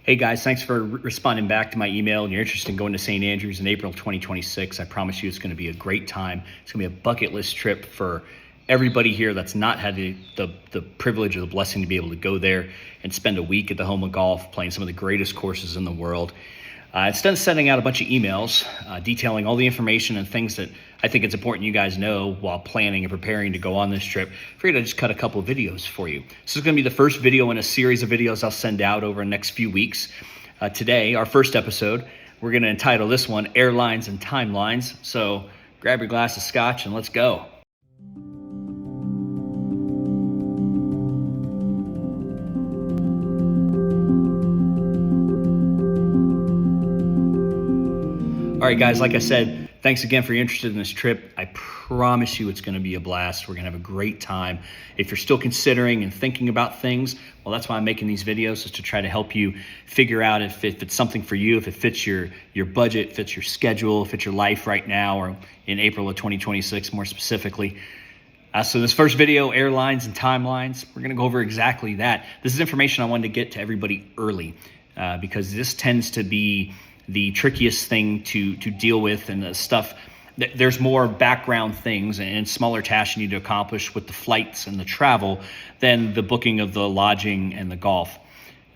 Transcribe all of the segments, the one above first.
Hey guys, thanks for responding back to my email and your interest in going to St. Andrews in April 2026. I promise you it's going to be a great time. It's going to be a bucket list trip for everybody here that's not had the privilege or the blessing to be able to go there and spend a week at the home of golf playing some of the greatest courses in the world. Instead of sending out a bunch of emails detailing all the information and things that I think it's important you guys know while planning and preparing to go on this trip, I figured I'd just cut a couple of videos for you. This is going to be the first video in a series of videos I'll send out over the next few weeks. Today, our first episode, we're going to entitle this one Airlines and Timelines. So grab your glass of scotch and let's go. All right, guys, like I said, thanks again for your interest in this trip. I promise you it's going to be a blast. We're going to have a great time. If you're still considering and thinking about things, well, that's why I'm making these videos, is to try to help you figure out if it's something for you, if it fits your budget, fits your schedule, fits your life right now, or in April of 2026 more specifically. So this first video, Airlines and Timelines, we're going to go over exactly that. This is information I wanted to get to everybody early because this tends to be the trickiest thing to deal with, and the stuff, there's more background things and smaller tasks you need to accomplish with the flights and the travel than the booking of the lodging and the golf.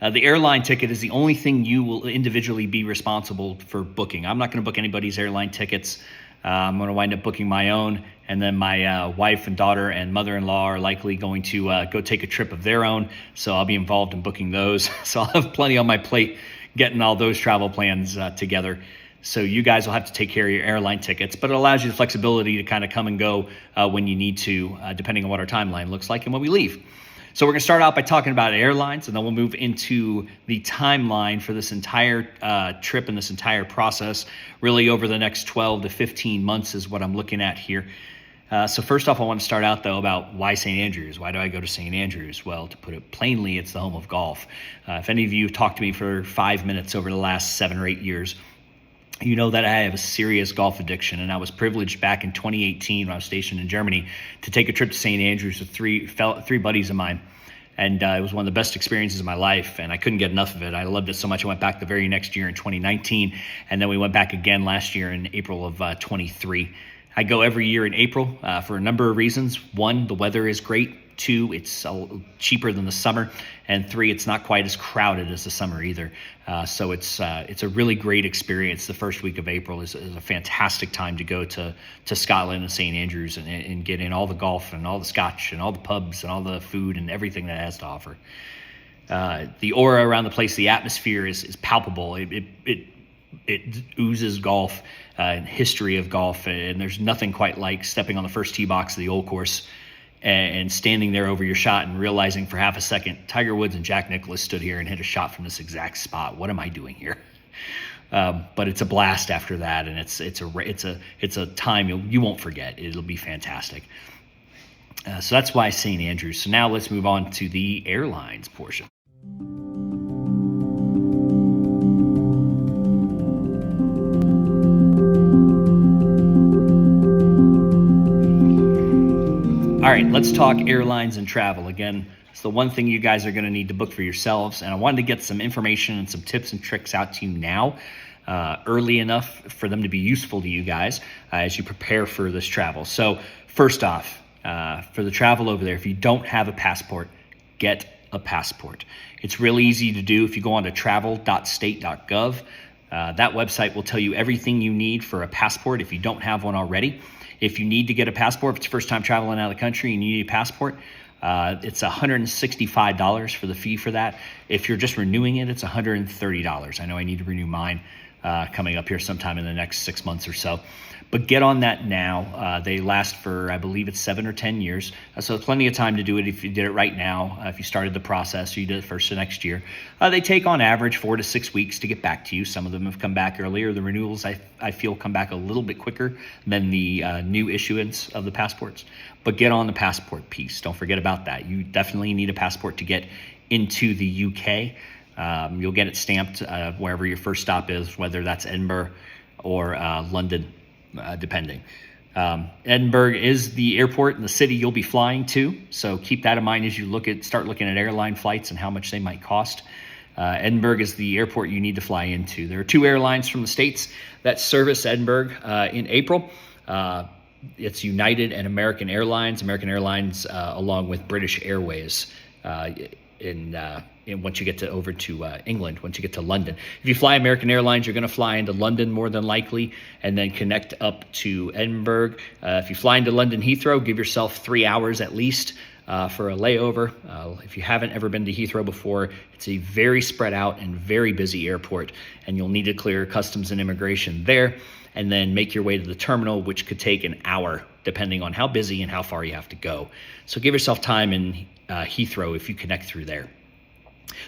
The airline ticket is the only thing you will individually be responsible for booking. I'm not going to book anybody's airline tickets. I'm going to wind up booking my own, and then my wife and daughter and mother-in-law are likely going to go take a trip of their own, so I'll be involved in booking those. So I'll have plenty on my plate getting all those travel plans together. So you guys will have to take care of your airline tickets, but it allows you the flexibility to kind of come and go when you need to, depending on what our timeline looks like and when we leave. So we're going to start out by talking about airlines, and then we'll move into the timeline for this entire trip and this entire process. Really over the next 12 to 15 months is what I'm looking at here. So first off, I want to start out, though, about why St. Andrews. Why do I go to St. Andrews? Well, to put it plainly, it's the home of golf. If any of you have talked to me for 5 minutes over the last 7 or 8 years, you know that I have a serious golf addiction, and I was privileged back in 2018 when I was stationed in Germany to take a trip to St. Andrews with three buddies of mine. And it was one of the best experiences of my life, and I couldn't get enough of it. I loved it so much I went back the very next year in 2019, and then we went back again last year in April of 23. I go every year in April for a number of reasons. 1, the weather is great. 2, it's cheaper than the summer. And 3, it's not quite as crowded as the summer either. So it's a really great experience. The first week of April is a fantastic time to go to Scotland and St. Andrews and get in all the golf and all the scotch and all the pubs and all the food and everything that it has to offer. The aura around the place, the atmosphere is palpable. It oozes golf and history of golf, and there's nothing quite like stepping on the first tee box of the old course and standing there over your shot and realizing for half a second, Tiger Woods and Jack Nicklaus stood here and hit a shot from this exact spot. What am I doing here? But it's a blast after that, and it's a time you won't forget. It'll be fantastic. So that's why St. Andrews. So now let's move on to the airlines portion. All right, let's talk airlines and travel. Again, it's the one thing you guys are going to need to book for yourselves, and I wanted to get some information and some tips and tricks out to you now, early enough for them to be useful to you guys as you prepare for this travel. So first off, for the travel over there, if you don't have a passport, get a passport. It's really easy to do if you go on to travel.state.gov. That website will tell you everything you need for a passport if you don't have one already. If you need to get a passport, if it's your first time traveling out of the country and you need a passport, it's $165 for the fee for that. If you're just renewing it, it's $130. I know I need to renew mine coming up here sometime in the next 6 months or so. But get on that now. They last for, I believe it's 7 or 10 years. So plenty of time to do it if you did it right now. If you started the process or you did it first of next year. They take on average 4 to 6 weeks to get back to you. Some of them have come back earlier. The renewals, I feel, come back a little bit quicker than the new issuance of the passports. But get on the passport piece. Don't forget about that. You definitely need a passport to get into the UK. You'll get it stamped wherever your first stop is, whether that's Edinburgh or London. Depending. Edinburgh is the airport and the city you'll be flying to, so keep that in mind as you start looking at airline flights and how much they might cost. Edinburgh is the airport you need to fly into. There are 2 airlines from the States that service Edinburgh in April. It's United and American Airlines. American Airlines, along with British Airways, once you get over to England, once you get to London. If you fly American Airlines, you're going to fly into London more than likely, and then connect up to Edinburgh. If you fly into London Heathrow, give yourself 3 hours at least for a layover. If you haven't ever been to Heathrow before, it's a very spread out and very busy airport, and you'll need to clear customs and immigration there, and then make your way to the terminal, which could take an hour, depending on how busy and how far you have to go. So give yourself time in Heathrow if you connect through there.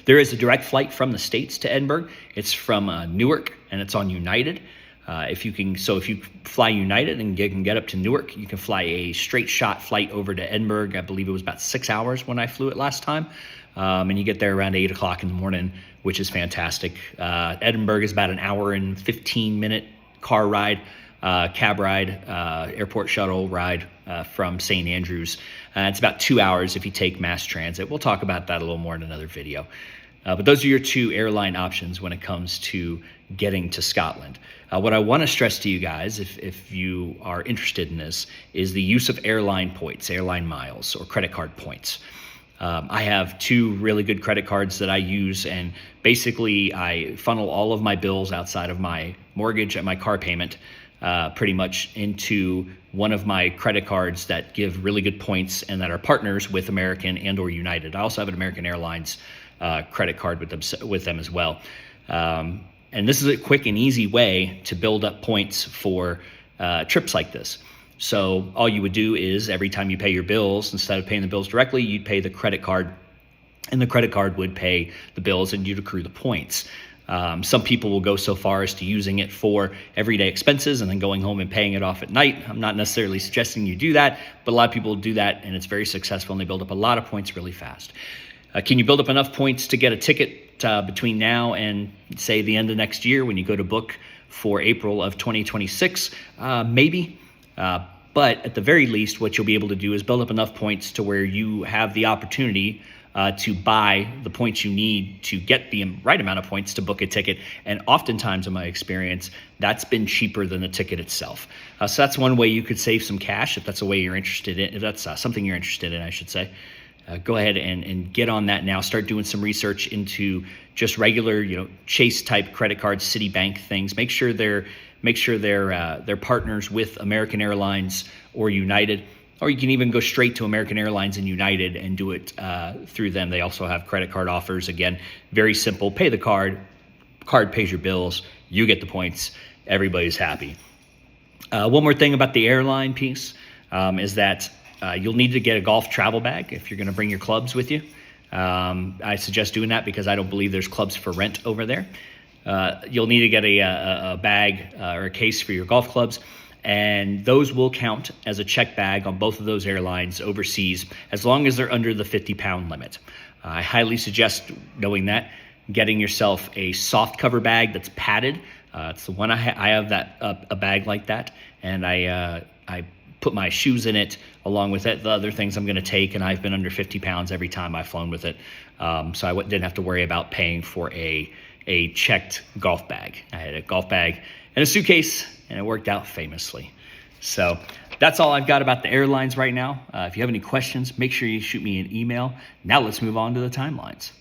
There is a direct flight from the States to Edinburgh. It's from Newark, and it's on United. If you fly United and can get up to Newark, you can fly a straight shot flight over to Edinburgh. I believe it was about 6 hours when I flew it last time. And you get there around 8 o'clock in the morning, which is fantastic. Edinburgh is about an hour and 15-minute car ride, cab ride, airport shuttle ride from St. Andrews. It's about 2 hours if you take mass transit. We'll talk about that a little more in another video. But those are your 2 airline options when it comes to getting to Scotland. What I want to stress to you guys, if you are interested in this, is the use of airline points, airline miles, or credit card points. I have 2 really good credit cards that I use, and basically I funnel all of my bills outside of my mortgage and my car payment pretty much into one of my credit cards that give really good points and that are partners with American and or United. I also have an American Airlines credit card with them as well. And this is a quick and easy way to build up points for trips like this. So all you would do is every time you pay your bills, instead of paying the bills directly, you'd pay the credit card, and the credit card would pay the bills and you'd accrue the points. Some people will go so far as to using it for everyday expenses and then going home and paying it off at night. I'm not necessarily suggesting you do that, but a lot of people do that, and it's very successful, and they build up a lot of points really fast. Can you build up enough points to get a ticket between now and, say, the end of next year when you go to book for April of 2026? Maybe. But at the very least, what you'll be able to do is build up enough points to where you have the opportunity to buy the points you need to get the right amount of points to book a ticket. And oftentimes, in my experience, that's been cheaper than the ticket itself. So that's one way you could save some cash if that's a way you're interested in. If that's something you're interested in, I should say. Go ahead and get on that now. Start doing some research into just regular, Chase type credit cards, Citibank things. Make sure they're partners with American Airlines or United, or you can even go straight to American Airlines and United and do it through them. They also have credit card offers. Again, very simple. Pay the card pays your bills, you get the points, everybody's happy. One more thing about the airline piece is that you'll need to get a golf travel bag if you're going to bring your clubs with you. I suggest doing that because I don't believe there's clubs for rent over there. You'll need to get a bag or a case for your golf clubs, and those will count as a check bag on both of those airlines overseas as long as they're under the 50-pound limit. I highly suggest, knowing that, getting yourself a soft cover bag that's padded. It's the one I have that a bag like that, and I put my shoes in it along with the other things I'm going to take, and I've been under 50 pounds every time I've flown with it. So I didn't have to worry about paying for a checked golf bag. I had a golf bag and a suitcase, and it worked out famously. So that's all I've got about the airlines right now. If you have any questions, make sure you shoot me an email. Now let's move on to the timelines.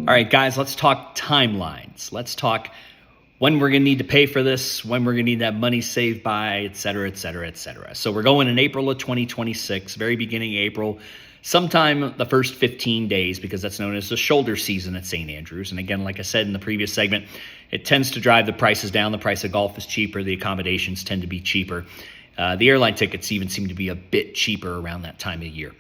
All right, guys, let's talk timelines. Let's talk when we're going to need to pay for this, when we're going to need that money saved by, et cetera, et cetera, et cetera. So we're going in April of 2026, very beginning April, sometime the first 15 days, because that's known as the shoulder season at St. Andrews. And again, like I said in the previous segment, it tends to drive the prices down. The price of golf is cheaper. The accommodations tend to be cheaper. The airline tickets even seem to be a bit cheaper around that time of year.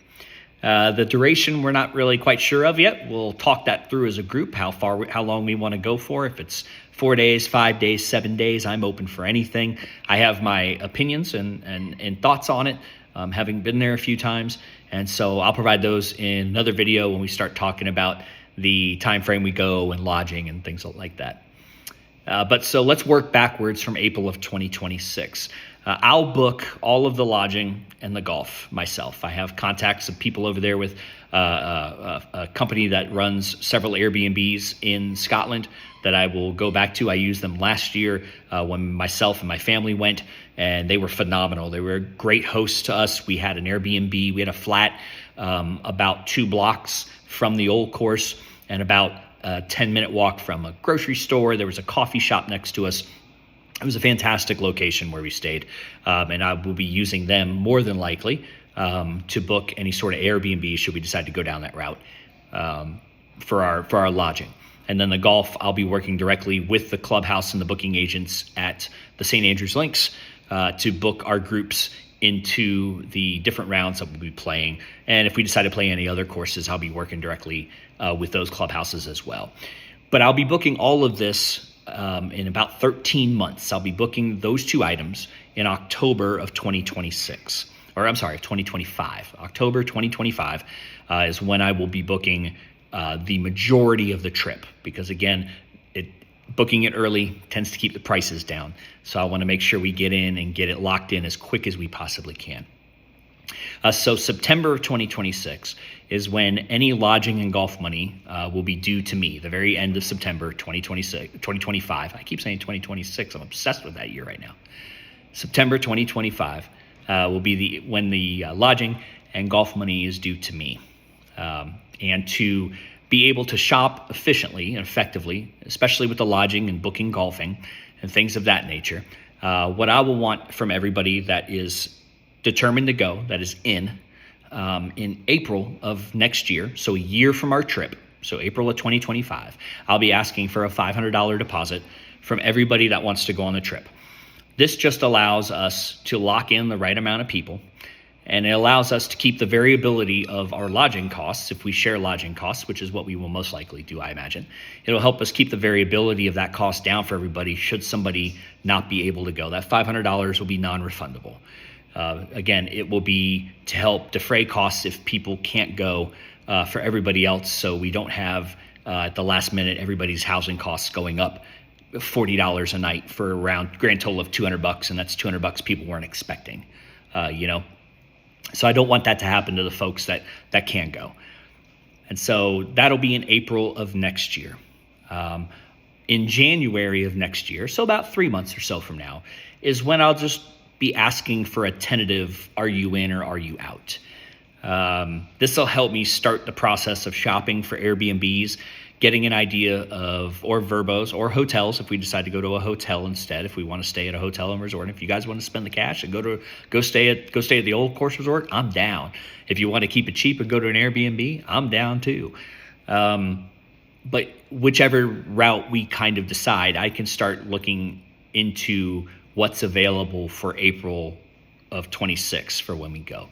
The duration we're not really quite sure of yet. We'll talk that through as a group, how long we want to go for. If it's 4 days, 5 days, 7 days, I'm open for anything. I have my opinions and thoughts on it, having been there a few times. And so I'll provide those in another video when we start talking about the time frame we go and lodging and things like that. But so let's work backwards from April of 2026. I'll book all of the lodging and the golf myself. I have contacts of people over there with a company that runs several Airbnbs in Scotland that I will go back to. I used them last year when myself and my family went, and they were phenomenal. They were a great host to us. We had an Airbnb. We had a flat about 2 blocks from the old course and about a 10-minute walk from a grocery store. There was a coffee shop next to us. It was a fantastic location where we stayed, and I will be using them more than likely to book any sort of Airbnb should we decide to go down that route for our lodging. And then the golf, I'll be working directly with the clubhouse and the booking agents at the St. Andrews Links to book our groups into the different rounds that we'll be playing. And if we decide to play any other courses, I'll be working directly with those clubhouses as well. But I'll be booking all of this in about 13 months. I'll be booking those 2 items in October of 2026, or I'm sorry, 2025. October 2025 is when I will be booking the majority of the trip, because again, booking it early tends to keep the prices down. So I want to make sure we get in and get it locked in as quick as we possibly can. So September of 2026 is when any lodging and golf money will be due to me, the very end of September 2025. I keep saying 2026. I'm obsessed with that year right now. September 2025 will be when the lodging and golf money is due to me. And to be able to shop efficiently and effectively, especially with the lodging and booking golfing and things of that nature, what I will want from everybody that is determined to go, that is in April of next year, so a year from our trip, so April of 2025, I'll be asking for a $500 deposit from everybody that wants to go on the trip. This just allows us to lock in the right amount of people, and it allows us to keep the variability of our lodging costs. If we share lodging costs, which is what we will most likely do, I imagine, it'll help us keep the variability of that cost down for everybody should somebody not be able to go. That $500 will be non-refundable. Again, it will be to help defray costs if people can't go for everybody else, so we don't have at the last minute everybody's housing costs going up $40 a night for around grand total of $200, and that's $200 people weren't expecting, So I don't want that to happen to the folks that can go. And so that'll be in April of next year. In January of next year, so about 3 months or so from now, is when I'll just be asking for a tentative, are you in or are you out? This will help me start the process of shopping for Airbnbs, getting an idea of, or Verbos, or hotels if we decide to go to a hotel instead, if we want to stay at a hotel and resort. If you guys want to spend the cash and go stay at the old course resort, I'm down. If you want to keep it cheap and go to an Airbnb, I'm down too. But whichever route we kind of decide, I can start looking into what's available for April of 26 for when we go.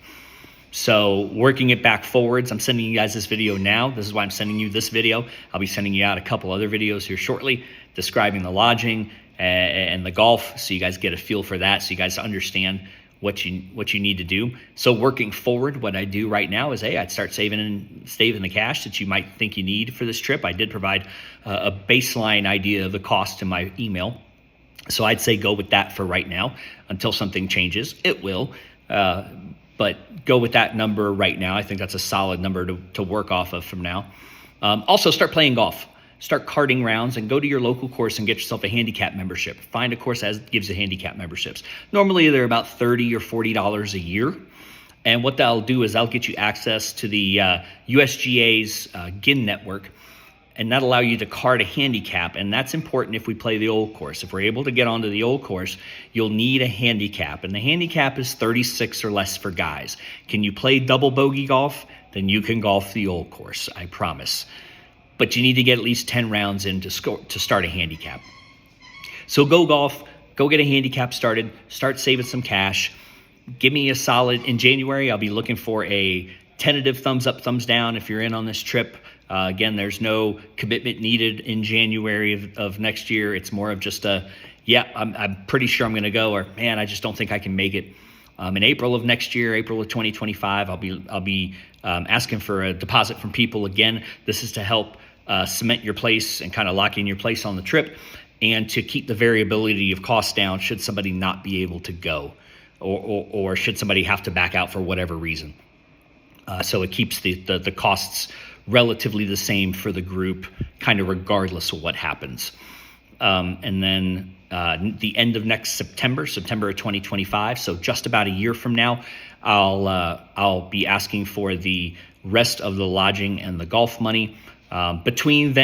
So working it back forwards, I'm sending you guys this video now. This is why I'm sending you this video. I'll be sending you out a couple other videos here shortly describing the lodging and the golf, so you guys get a feel for that, so you guys understand what you need to do. So working forward, what I do right now is, I'd start saving the cash that you might think you need for this trip. I did provide a baseline idea of the cost in my email. So I'd say go with that for right now until something changes. It will. But go with that number right now. I think that's a solid number to work off of from now. Also, start playing golf. Start carding rounds and go to your local course and get yourself a handicap membership. Find a course that gives you handicap memberships. Normally, they're about $30 or $40 a year. And what that'll do is that'll get you access to the USGA's GIN network, and that'll allow you to card a handicap, and that's important if we play the old course. If we're able to get onto the old course, you'll need a handicap, and the handicap is 36 or less for guys. Can you play double bogey golf? Then you can golf the old course, I promise. But you need to get at least 10 rounds in to start a handicap. So go golf, go get a handicap started, start saving some cash. Give me a solid, in January, I'll be looking for a tentative thumbs up, thumbs down if you're in on this trip. Again, there's no commitment needed in January of next year. It's more of just I'm pretty sure I'm going to go, or man, I just don't think I can make it. In April of next year, April of 2025, I'll be asking for a deposit from people. Again, this is to help cement your place and kind of lock in your place on the trip. and to keep the variability of costs down should somebody not be able to go, or should somebody have to back out for whatever reason. So it keeps the costs relatively the same for the group, kind of regardless of what happens. And then the end of next September of 2025, so just about a year from now, I'll be asking for the rest of the lodging and the golf money. Between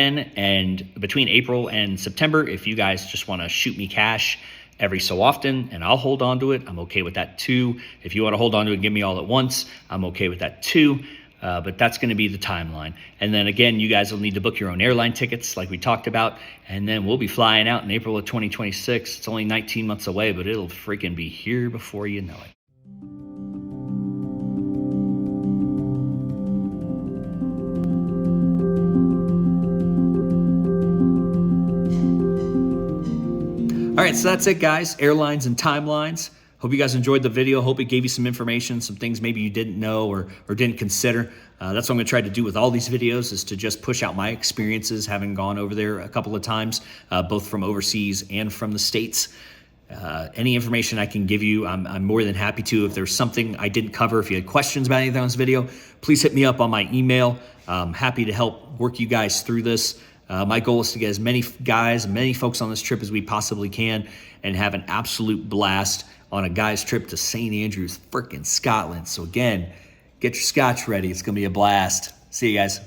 April and September, if you guys just want to shoot me cash every so often, and I'll hold on to it, I'm okay with that too. If you want to hold on to it and give me all at once, I'm okay with that too. But that's going to be the timeline. And then again, you guys will need to book your own airline tickets like we talked about. And then we'll be flying out in April of 2026. It's only 19 months away, but it'll freaking be here before you know it. All right, so that's it, guys. Airlines and Timelines. Hope you guys enjoyed the video. Hope it gave you some information, some things maybe you didn't know or didn't consider. That's what I'm going to try to do with all these videos, is to just push out my experiences, having gone over there a couple of times, both from overseas and from the States. Any information I can give you, I'm more than happy to. If there's something I didn't cover, if you had questions about anything on this video, please hit me up on my email. I'm happy to help work you guys through this. My goal is to get as many guys, many folks on this trip as we possibly can, and have an absolute blast on a guy's trip to St. Andrews, frickin' Scotland. So again, get your scotch ready. It's going to be a blast. See you guys.